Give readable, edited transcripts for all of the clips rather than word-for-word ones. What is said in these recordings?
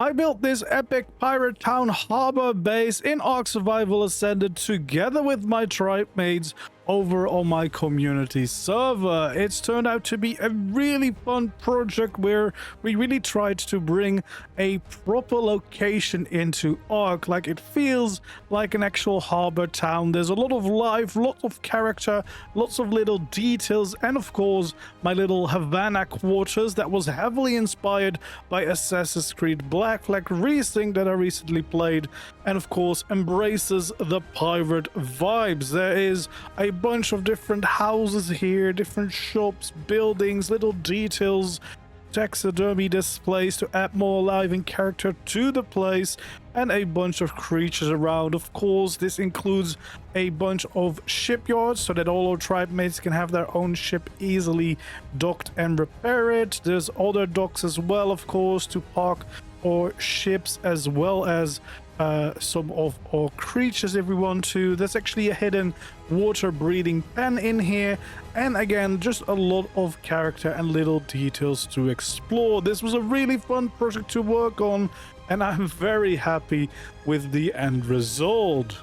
I built this epic pirate town harbor base in ARK Survival Ascended together with my tribe mates over on my community server. It's turned out to be a really fun project where we really tried to bring a proper location into ARK. Like, it feels like an actual harbor town. There's a lot of life, lots of character, lots of little details, and of course my little Havana quarters that was heavily inspired by Assassin's Creed Black Flag Resynced that I recently played, and of course embraces the pirate vibes. There is a bunch of different houses here, different shops, buildings, little details, taxidermy displays to add more life and character to the place, and a bunch of creatures around. Of course, this includes a bunch of shipyards so that all our tribe mates can have their own ship easily docked and repair it. There's other docks as well, of course, to park our ships, as well as some of our creatures if we want to. There's actually a hidden water breathing pen in here, and again, just a lot of character and little details to explore. This was a really fun project to work on, and I'm very happy with the end result.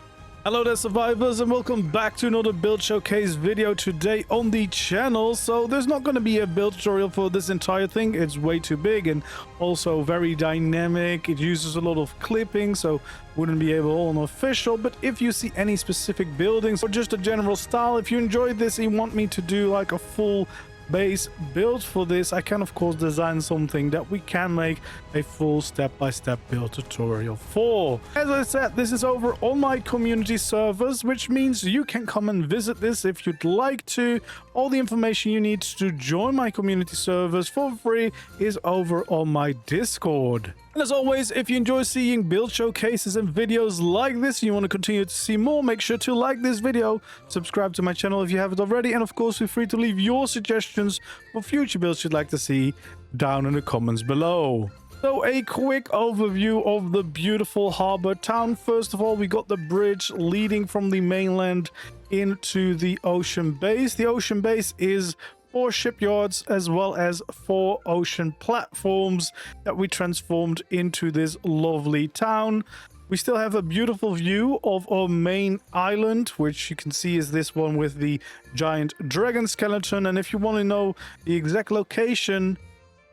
Hello there, survivors, and welcome back to another build showcase video today on the channel. So there's not going to be a build tutorial for this entire thing. It's way too big and also very dynamic. It uses a lot of clipping, so wouldn't be able on official. But if you see any specific buildings or just a general style, if you enjoyed this and you want me to do like a full base build for this, I can of course design something that we can make a full step-by-step build tutorial for. As I said, this is over on my community servers, which means you can come and visit this if you'd like to. All the information you need to join my community servers for free is over on my Discord. And as always, if you enjoy seeing build showcases and videos like this and you want to continue to see more, make sure to like this video, subscribe to my channel if you haven't already, and of course feel free to leave your suggestions for future builds you'd like to see down in the comments below. So a quick overview of the beautiful harbor town. First of all, we got the bridge leading from the mainland into the ocean base. The ocean base is 4 shipyards as well as 4 ocean platforms that we transformed into this lovely town. We still have a beautiful view of our main island, which you can see is this one with the giant dragon skeleton. And if you want to know the exact location,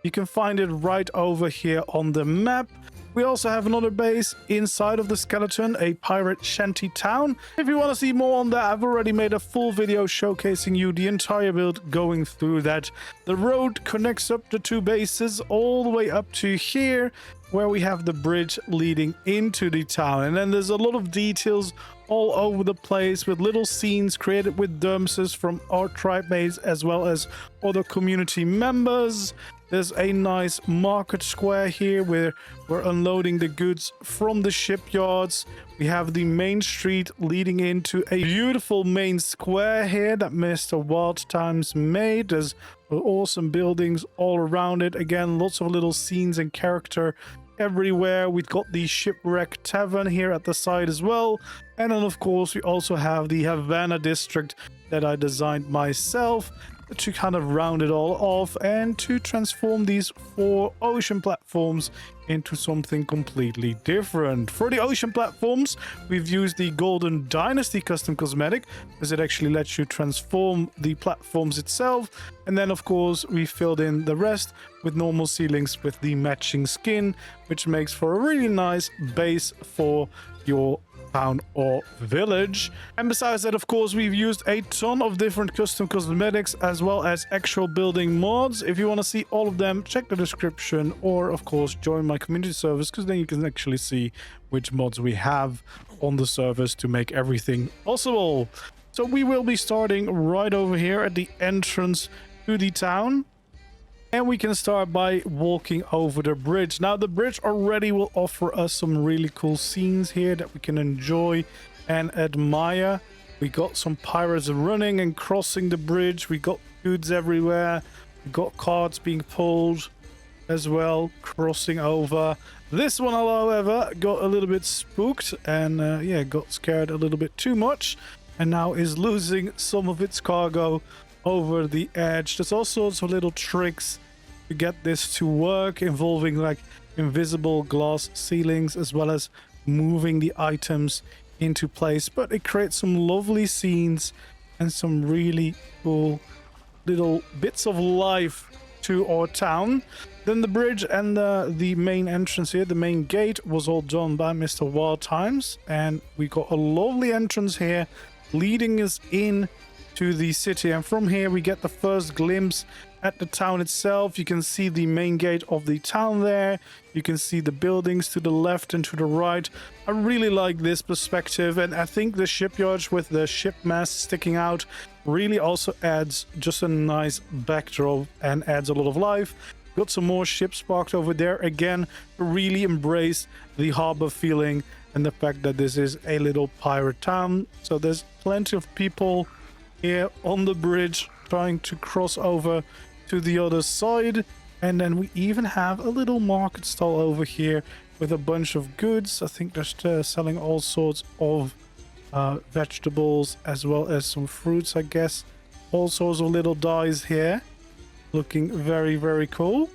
you can find it right over here on the map. We also have another base inside of the skeleton, a pirate shanty town. If you want to see more on that, I've already made a full video showcasing you the entire build going through that. The road connects up the 2 bases all the way up to here, where we have the bridge leading into the town. And then there's a lot of details all over the place with little scenes created with dermses from our tribe mates as well as other community members. There's a nice market square here where we're unloading the goods from the shipyards. We have the main street leading into a beautiful main square here that Mr. Wildtimez made. There's awesome buildings all around it. Again, lots of little scenes and character everywhere. We've got the Shipwreck Tavern here at the side as well. And then of course we also have the Havana district that I designed myself to kind of round it all off and to transform these 4 ocean platforms into something completely different. For the ocean platforms, we've used the Golden Dynasty custom cosmetic, because it actually lets you transform the platforms itself. And then of course we filled in the rest with normal ceilings with the matching skin, which makes for a really nice base for your town or village. And besides that, of course, we've used a ton of different custom cosmetics as well as actual building mods. If you want to see all of them, check the description, or of course join my community service, because then you can actually see which mods we have on the servers to make everything possible. So we will be starting right over here at the entrance to the town. And we can start by walking over the bridge. Now, the bridge already will offer us some really cool scenes here that we can enjoy and admire. We got some pirates running and crossing the bridge. We got goods everywhere. We got carts being pulled as well, crossing over. This one, however, got a little bit spooked and yeah, got scared a little bit too much, and now is losing some of its cargo over the edge. There's all sorts of little tricks to get this to work, involving like invisible glass ceilings, as well as moving the items into place. But it creates some lovely scenes and some really cool little bits of life to our town. Then the bridge and the main entrance here, the main gate, was all done by Mr. Wildtimez, and we got a lovely entrance here leading us in to the city. And from here we get the first glimpse at the town itself. You can see the main gate of the town there. You can see the buildings to the left and to the right. I really like this perspective, and I think the shipyards with the ship mast sticking out really also adds just a nice backdrop and adds a lot of life. Got some more ships parked over there again to really embrace the harbor feeling and the fact that this is a little pirate town. So there's plenty of people here on the bridge trying to cross over to the other side. And then we even have a little market stall over here with a bunch of goods. I think they're selling all sorts of vegetables as well as some fruits, I guess. All sorts of little dyes here. Looking very, very cool.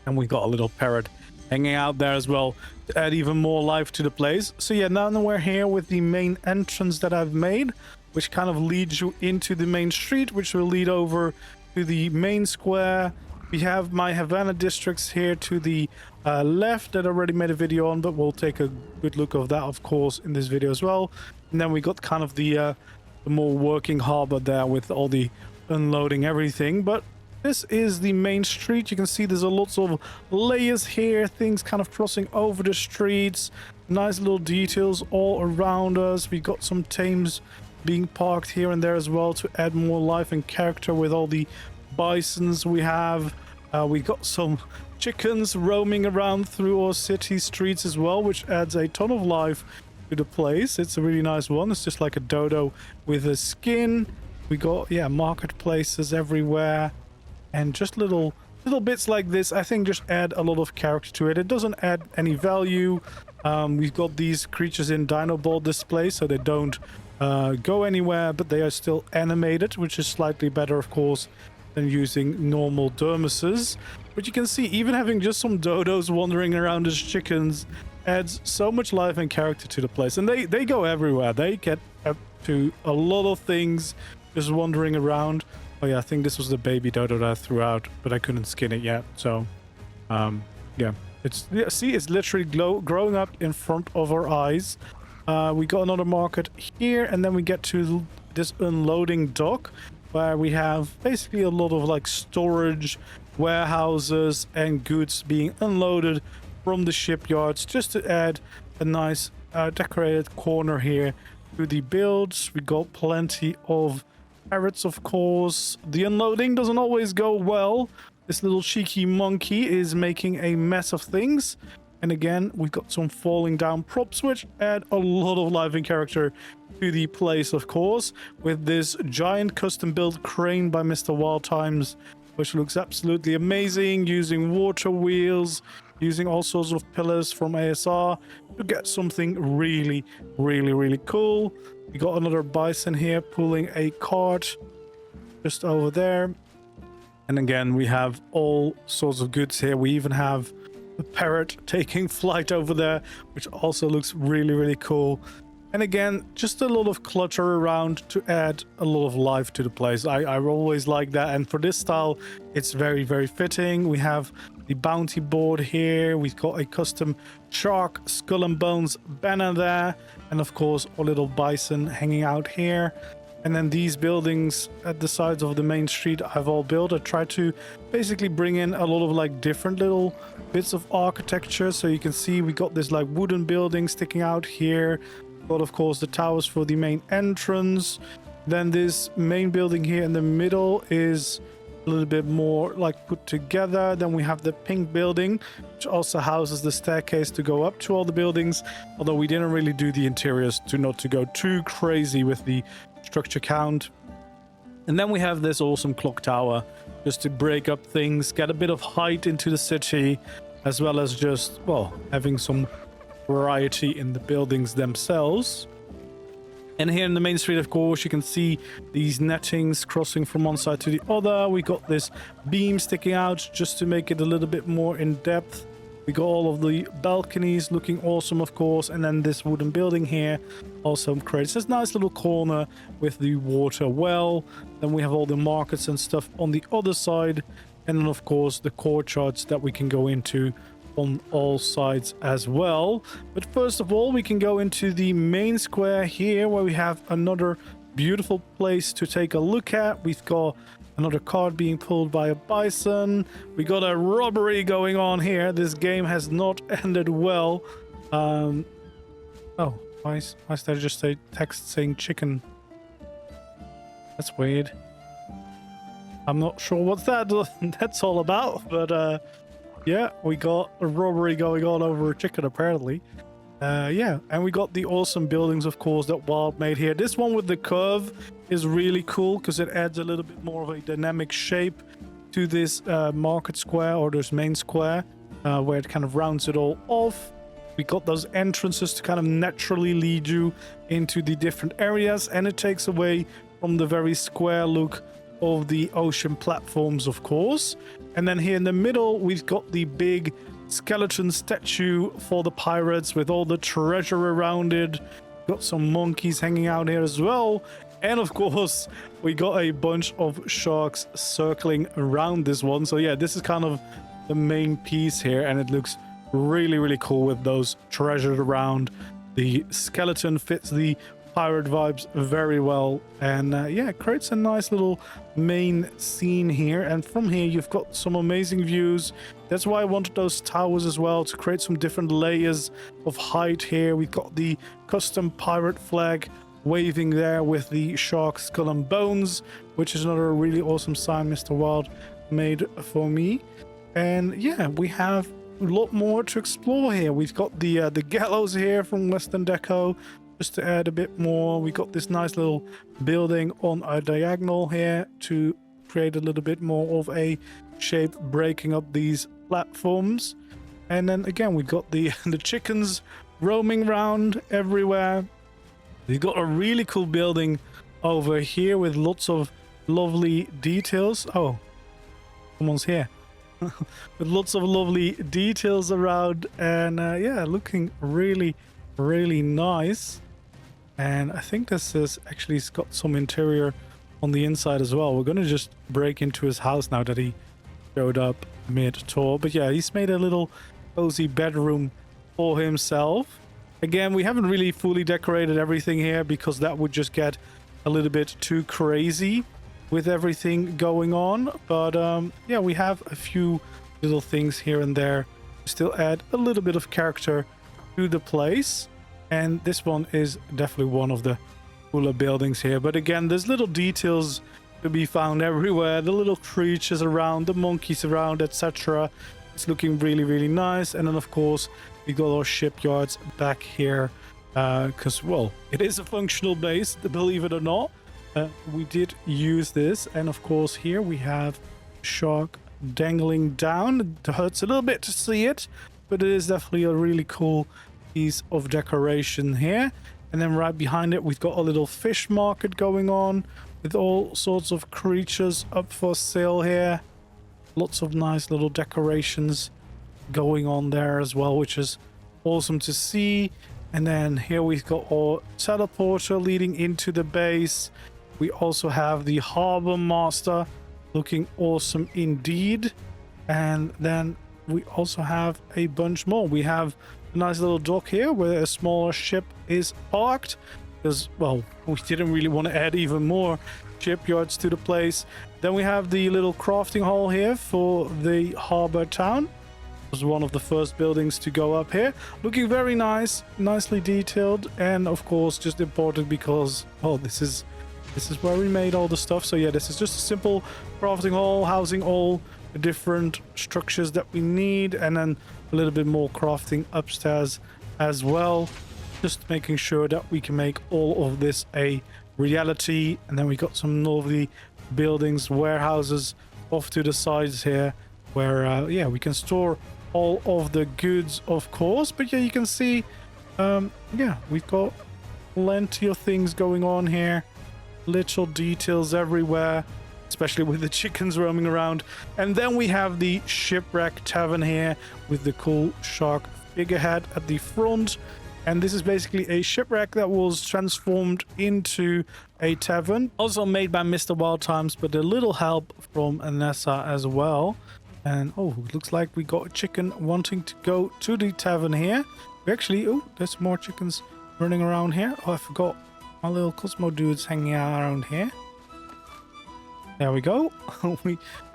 And we got a little parrot hanging out there as well to add even more life to the place. So yeah, now we're here with the main entrance that I've made, which kind of leads you into the main street, which will lead over to the main square. We have my Havana districts here to the left that I already made a video on, but we'll take a good look of that, of course, in this video as well. And then we got kind of the more working harbor there with all the unloading everything. But this is the main street. You can see there's a lots of layers here, things kind of crossing over the streets, nice little details all around us. We got some Thames being parked here and there as well to add more life and character with all the bisons we have. We got some chickens roaming around through our city streets as well, which adds a ton of life to the place. It's a really nice one. It's just like a dodo with a skin. We got, yeah, marketplaces everywhere, and just little bits like this, I think, just add a lot of character to it. It doesn't add any value. We've got these creatures in dino ball display, so they don't go anywhere, but they are still animated, which is slightly better, of course, than using normal dermises. But you can see even having just some dodos wandering around as chickens adds so much life and character to the place. And they go everywhere. They get up to a lot of things just wandering around. Oh yeah, I think this was the baby dodo that I threw out, but I couldn't skin it yet. So yeah, it's literally growing up in front of our eyes. We got another market here, and then we get to this unloading dock where we have basically a lot of like storage warehouses and goods being unloaded from the shipyards, just to add a nice decorated corner here to the builds. We got plenty of parrots, of course. The unloading doesn't always go well. This little cheeky monkey is making a mess of things. And again, we've got some falling down props, which add a lot of life and character to the place, of course, with this giant custom-built crane by Mr. Wildtimez, which looks absolutely amazing, using water wheels, using all sorts of pillars from ASR to get something really, really, really cool. We got another bison here pulling a cart just over there. And again, we have all sorts of goods here. We even have the parrot taking flight over there, which also looks really, really cool. And again, just a lot of clutter around to add a lot of life to the place. I always like that, and for this style it's very, very fitting. We have the bounty board here. We've got a custom shark skull and bones banner there, and of course a little bison hanging out here. And then these buildings at the sides of the main street I've all built. I tried to basically bring in a lot of like different little bits of architecture. So you can see we got this like wooden building sticking out here. Got, of course, the towers for the main entrance. Then this main building here in the middle is a little bit more like put together. Then we have the pink building, which also houses the staircase to go up to all the buildings. Although we didn't really do the interiors not to go too crazy with the structure count. And then we have this awesome clock tower just to break up things, get a bit of height into the city, as well as just, well, having some variety in the buildings themselves. And here in the main street, of course, you can see these nettings crossing from one side to the other. We got this beam sticking out just to make it a little bit more in depth. We got all of the balconies looking awesome, of course, and then this wooden building here also creates this nice little corner with the water well. Then we have all the markets and stuff on the other side, and then of course the courtyards that we can go into on all sides as well. But first of all, we can go into the main square here, where we have another beautiful place to take a look at. We've got another cart being pulled by a bison. We got a robbery going on here. This game has not ended well. Oh, why is there just a text saying chicken? That's weird. I'm not sure what that's all about, but yeah, we got a robbery going on over a chicken apparently. Yeah, and we got the awesome buildings, of course, that Wild made here. This one with the curve is really cool because it adds a little bit more of a dynamic shape to this market square, or this main square, where it kind of rounds it all off. We got those entrances to kind of naturally lead you into the different areas, and it takes away from the very square look of the ocean platforms, of course. And then here in the middle, we've got the big skeleton statue for the pirates with all the treasure around it. Got some monkeys hanging out here as well, and of course we got a bunch of sharks circling around this one. So yeah, this is kind of the main piece here, and it looks really cool with those treasures around. The skeleton fits the pirate vibes very well, and yeah, it creates a nice little main scene here. And from here you've got some amazing views. That's why I wanted those towers as well, to create some different layers of height here. We've got the custom pirate flag waving there with the shark skull and bones, which is another really awesome sign Mr. Wild made for me. And yeah, we have a lot more to explore here. We've got the gallows here from Western Deco, just to add a bit more. We got this nice little building on a diagonal here to create a little bit more of a shape, breaking up these platforms. And then again, we got the chickens roaming around everywhere. We've got a really cool building over here with lots of lovely details. Oh, someone's here. With lots of lovely details around, and yeah, looking really nice. And I think this is actually got some interior on the inside as well. We're gonna just break into his house now that he showed up mid-tour. But yeah, he's made a little cozy bedroom for himself. Again, we haven't really fully decorated everything here because that would just get a little bit too crazy with everything going on. But yeah, we have a few little things here and there to still add a little bit of character to the place. And this one is definitely one of the cooler buildings here. But again, there's little details to be found everywhere. The little creatures around, the monkeys around, etc. It's looking really nice. And then of course we got our shipyards back here, because well, it is a functional base, believe it or not. We did use this. And of course here we have shark dangling down. It hurts a little bit to see it, but it is definitely a really cool piece of decoration here. And then right behind it we've got a little fish market going on with all sorts of creatures up for sale here. Lots of nice little decorations going on there as well, which is awesome to see. And then here we've got our teleporter leading into the base. We also have the harbor master looking awesome indeed. And then we also have a bunch more. We have a nice little dock here where a smaller ship is parked, because well, we didn't really want to add even more shipyards to the place. Then we have the little crafting hall here for the harbor town. It was one of the first buildings to go up here, looking very nice, nicely detailed, and of course just important because oh, this is where we made all the stuff. So yeah, this is just a simple crafting hall housing all the different structures that we need, and then a little bit more crafting upstairs as well, just making sure that we can make all of this a reality. And then we got some lovely buildings, warehouses off to the sides here, where yeah, we can store all of the goods, of course. But yeah, you can see yeah, we've got plenty of things going on here, little details everywhere. especially with the chickens roaming around. And then we have the Shipwreck Tavern here with the cool shark figurehead at the front. And this is basically a shipwreck that was transformed into a tavern. Also made by Mr. Wildtimez, but a little help from Anessa as well. And oh, it looks like we got a chicken wanting to go to the tavern here. We actually, oh, there's more chickens running around here. Oh, I forgot my little Cosmo dudes hanging out around here. There we go.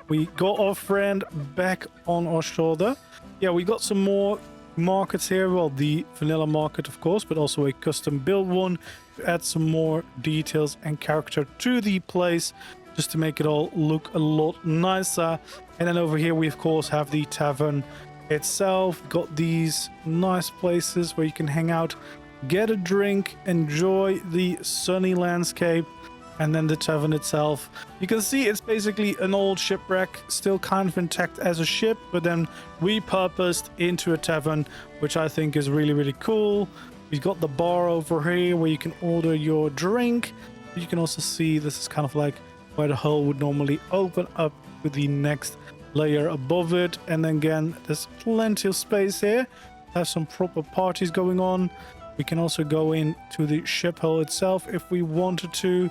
we got our friend back on our shoulder. Yeah, we got some more markets here. Well, the vanilla market, of course, but also a custom build one to add some more details and character to the place, just to make it all look a lot nicer. And then over here we of course have the tavern itself. Got these nice places where you can hang out, get a drink, enjoy the sunny landscape. And then the tavern itself, you can see it's basically an old shipwreck, still kind of intact as a ship, but then repurposed into a tavern, which I think is really, really cool. We've got the bar over here where you can order your drink. You can also see this is kind of like where the hull would normally open up with the next layer above it. And then again, there's plenty of space here. Have some proper parties going on. We can also go into the ship hull itself if we wanted to.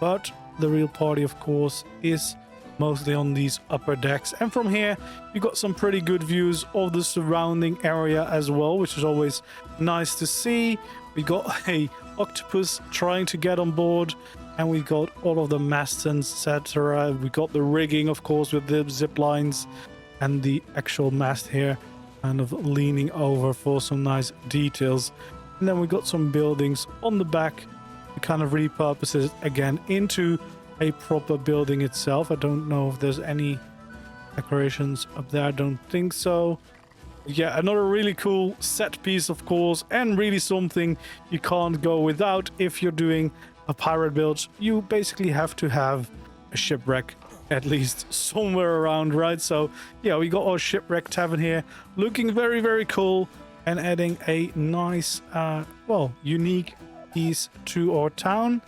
But the real party, of course, is mostly on these upper decks. And from here, you got some pretty good views of the surrounding area as well, which is always nice to see. We got a octopus trying to get on board, and we got all of the masts, etc. We got the rigging, of course, with the zip lines and the actual mast here, kind of leaning over for some nice details. And then we got some buildings on the back. Kind of repurposes it again into a proper building itself. I don't know if there's any decorations up there. I don't think so. Yeah, another really cool set piece, of course, and really something you can't go without if you're doing a pirate build. You basically have to have a shipwreck at least somewhere around, right? So yeah, we got our Shipwreck Tavern here, looking very, very cool, and adding a nice, well, unique piece to our town.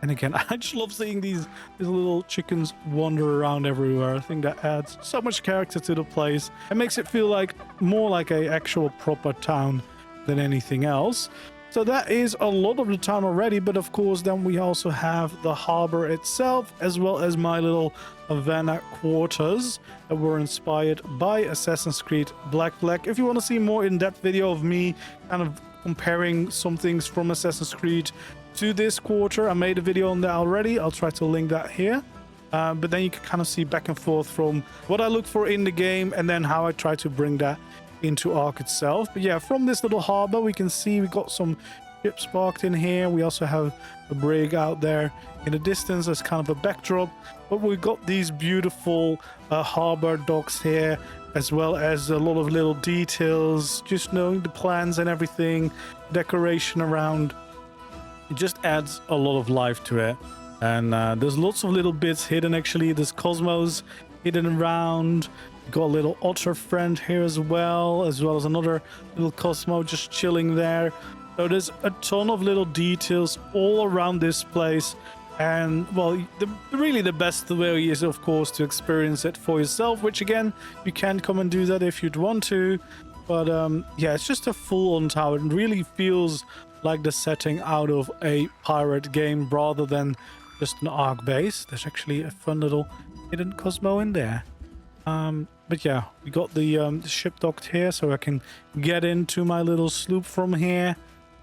And again, I just love seeing these little chickens wander around everywhere. I think that adds so much character to the place. It makes it feel like more like a actual proper town than anything else. So that is a lot of the town already, but of course then we also have the harbor itself, as well as my little Havana quarters that were inspired by Assassin's Creed Black Flag. If you want to see more in-depth video of me kind of comparing some things from Assassin's Creed to this quarter, I made a video on that already. I'll try to link that here. But then you can kind of see back and forth from what I look for in the game and then how I try to bring that into ARK itself. But yeah, from this little harbor, we can see we got some ships parked in here. We also have a brig out there in the distance as kind of a backdrop. But we've got these beautiful harbor docks here, as well as a lot of little details, just knowing the plans and everything, decoration around. It just adds a lot of life to it. And there's lots of little bits hidden, actually. There's cosmos hidden around. Got a little otter friend here as well as another little Cosmo just chilling there. So there's a ton of little details all around this place. And well, really the best way is of course to experience it for yourself, which again, you can come and do that if you'd want to. But yeah, it's just a full-on tower. It really feels like the setting out of a pirate game rather than just an ARK base. There's actually a fun little hidden Cosmo in there. But yeah, we got the ship docked here, so I can get into my little sloop from here.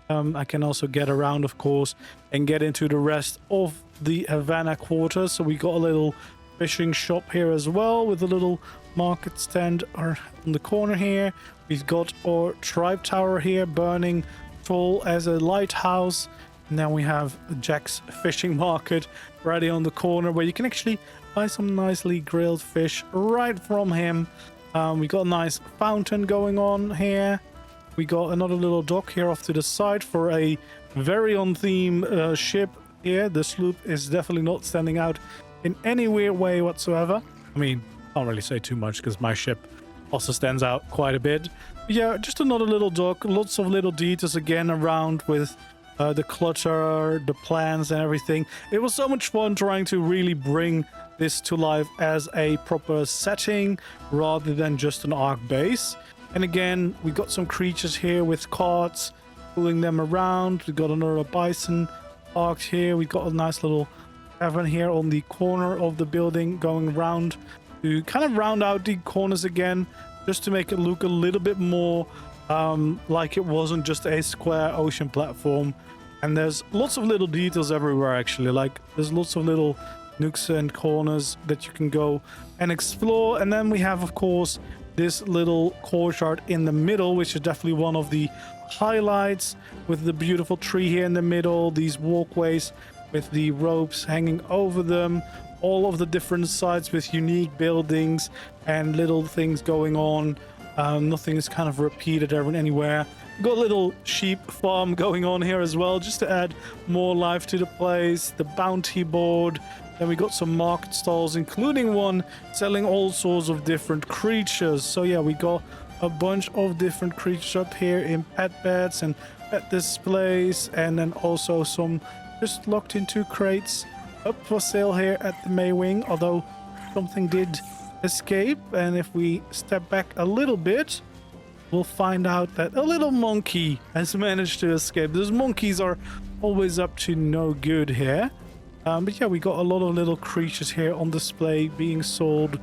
I can also get around, of course, and get into the rest of the Havana quarter. So we got a little fishing shop here as well, with a little market stand on the corner here. We've got our tribe tower here burning tall as a lighthouse. And then we have Jack's fishing market right on the corner, where you can actually buy some nicely grilled fish right from him. We got a nice fountain going on here. We got another little dock here off to the side for a very on theme ship here. The sloop is definitely not standing out in any weird way whatsoever. I mean, I can't really say too much because my ship also stands out quite a bit. But yeah, just another little dock. Lots of little details again around with the clutter, the plans and everything. It was so much fun trying to really bring this to life as a proper setting rather than just an ARK base. And again, we got some creatures here with carts, pulling them around. We got another bison parked here. We got a nice little tavern here on the corner of the building, going around to kind of round out the corners again, just to make it look a little bit more like it wasn't just a square ocean platform. And there's lots of little details everywhere, actually. Like, there's lots of little nooks and corners that you can go and explore. And then we have, of course, this little courtyard in the middle, which is definitely one of the highlights, with the beautiful tree here in the middle, these walkways with the ropes hanging over them, all of the different sides with unique buildings and little things going on. Nothing is kind of repeated anywhere. Got a little sheep farm going on here as well, just to add more life to the place. The bounty board. Then we got some market stalls, including one selling all sorts of different creatures. So yeah, we got a bunch of different creatures up here in pet beds and pet displays, and then also some just locked into crates up for sale here at the May Wing, although something did escape. And if we step back a little bit, we'll find out that a little monkey has managed to escape. Those monkeys are always up to no good here. But yeah, we got a lot of little creatures here on display being sold.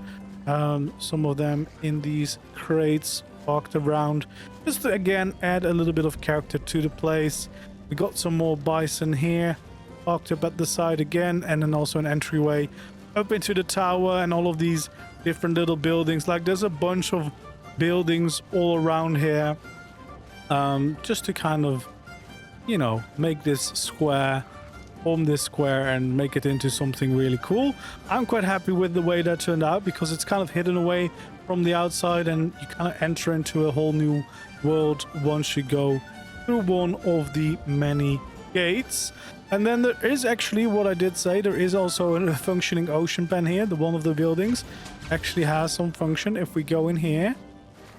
Some of them in these crates parked around, just to again add a little bit of character to the place. We got some more bison here parked up at the side again, and then also an entryway up into the tower and all of these different little buildings. Like, there's a bunch of buildings all around here, just to kind of, you know, make this square, form this square and make it into something really cool. I'm quite happy with the way that turned out, because it's kind of hidden away from the outside and you kind of enter into a whole new world once you go through one of the many gates. And then there is actually, what I did say, there is also a functioning ocean pen here. The one of the buildings actually has some function. If we go in here,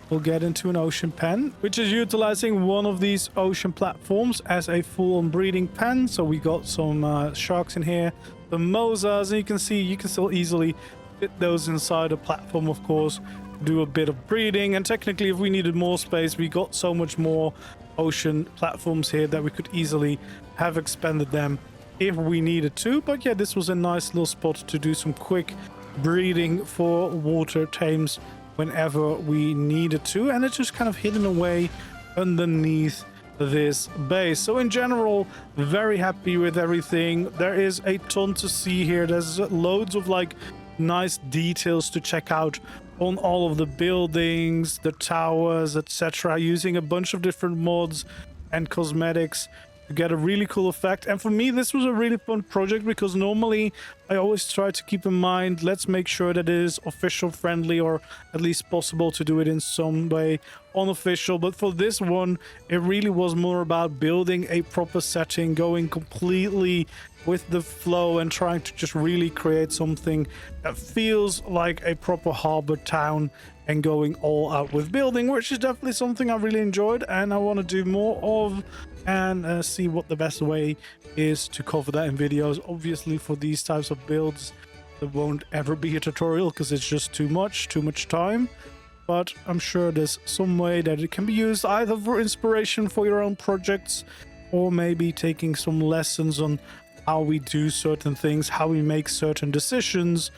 we'll get into an ocean pen, which is utilizing one of these ocean platforms as a full-on breeding pen. So we got some sharks in here, the mozas, and you can see you can still easily fit those inside a platform, of course, do a bit of breeding. And technically, if we needed more space, we got so much more ocean platforms here that we could easily have expanded them if we needed to. But yeah, this was a nice little spot to do some quick breeding for water tames whenever we needed to, and it's just kind of hidden away underneath this base. So in general, very happy with everything. There is a ton to see here. There's loads of like nice details to check out on all of the buildings, the towers, etc., using a bunch of different mods and cosmetics to get a really cool effect. And for me, this was a really fun project, because normally I always try to keep in mind, let's make sure that it is official friendly, or at least possible to do it in some way unofficial. But for this one, it really was more about building a proper setting, going completely with the flow and trying to just really create something that feels like a proper harbor town, and going all out with building, which is definitely something I really enjoyed and I want to do more of, and see what the best way is to cover that in videos. Obviously, for these types of builds, there won't ever be a tutorial because it's just too much time, but I'm sure there's some way that it can be used either for inspiration for your own projects, or maybe taking some lessons on how we do certain things, how we make certain decisions,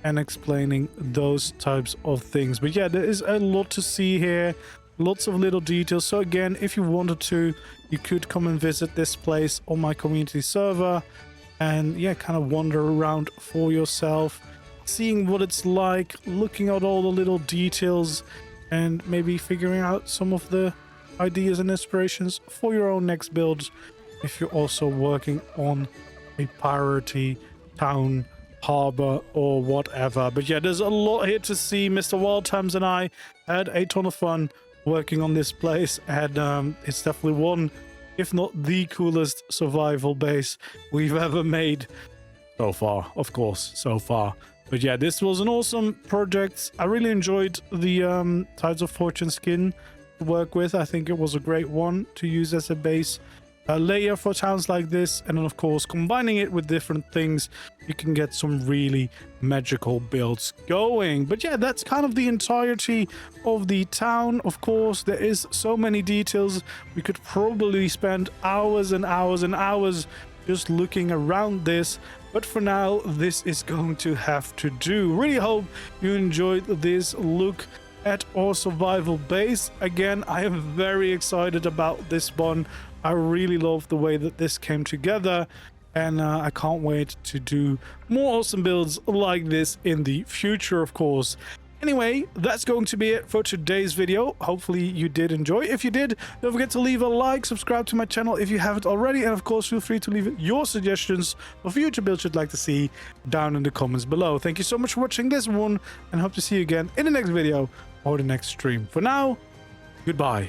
and explaining those types of things. But yeah, there is a lot to see here, lots of little details. So again, if you wanted to, you could come and visit this place on my community server, and yeah, kind of wander around for yourself, seeing what it's like, looking at all the little details, and maybe figuring out some of the ideas and inspirations for your own next builds if you're also working on a piratey town, harbor, or whatever. But yeah, there's a lot here to see. Mr. Wildtimez and I had a ton of fun working on this place, and it's definitely one, if not the coolest survival base we've ever made so far, of course, so far. But yeah, this was an awesome project. I really enjoyed the Tides of Fortune skin to work with. I think it was a great one to use as a base layer for towns like this, and then of course combining it with different things, you can get some really magical builds going. But yeah, that's kind of the entirety of the town. Of course, there is so many details. We could probably spend hours and hours and hours just looking around this, but for now this is going to have to do. Really hope you enjoyed this look at our survival base. Again, I am very excited about this one. I really love the way that this came together, and I can't wait to do more awesome builds like this in the future, of course. Anyway, that's going to be it for today's video. Hopefully you did enjoy. If you did, don't forget to leave a like, subscribe to my channel if you haven't already, and of course feel free to leave your suggestions for future builds you'd like to see down in the comments below. Thank you so much for watching this one, and hope to see you again in the next video or the next stream. For now, goodbye.